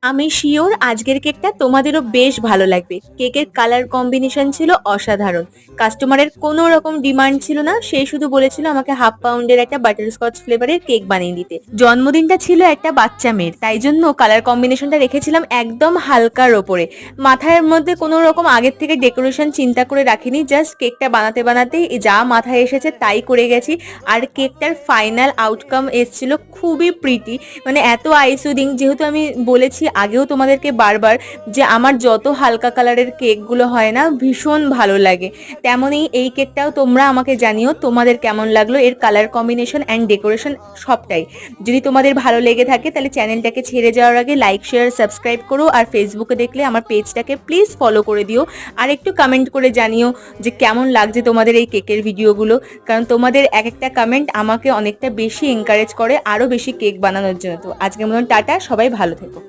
আমি শিওর আজকের কেকটা তোমাদেরও বেশ ভালো লাগবে। কেকের কালার কম্বিনেশন ছিল অসাধারণ। কাস্টমারের কোনো রকম ডিমান্ড ছিল না, সে শুধু বলেছিল আমাকে হাফ পাউন্ডের একটা বাটারস্কচ ফ্লেভারের কেক বানিয়ে দিতে। জন্মদিনটা ছিল একটা বাচ্চা মেয়ের, তাই জন্য কালার কম্বিনেশনটা রেখেছিলাম একদম হালকার ওপরে। মাথার মধ্যে কোনো রকম আগের থেকে ডেকোরেশন চিন্তা করে রাখিনি, জাস্ট কেকটা বানাতে বানাতেই যা মাথায় এসেছে তাই করে গেছি। আর কেকটার ফাইনাল আউটকাম এসেছিল খুবই প্রিটি, মানে এত আইসুদিং। যেহেতু আমি বলেছি আগেও তোমাদেরকে বারবার যে আমার যত হালকা কালারের কেকগুলো হয় না ভীষণ ভালো লাগে, তেমনই এই কেকটাও তোমরা আমাকে জানিও তোমাদের কেমন লাগলো, এর কালার কম্বিনেশন অ্যান্ড ডেকোরেশন সবটাই। যদি তোমাদের ভালো লেগে থাকে তাহলে চ্যানেলটাকে ছেড়ে যাওয়ার আগে লাইক শেয়ার সাবস্ক্রাইব করো, আর ফেসবুকে দেখলে আমার পেজটাকে প্লিজ ফলো করে দিও। আর একটু কমেন্ট করে জানিও যে কেমন লাগছে তোমাদের এই কেকের ভিডিওগুলো, কারণ তোমাদের এক একটা কমেন্ট আমাকে অনেকটা বেশি এনকারেজ করে আরও বেশি কেক বানানোর জন্য। তো আজকের মতন টাটা, সবাই ভালো থেকো।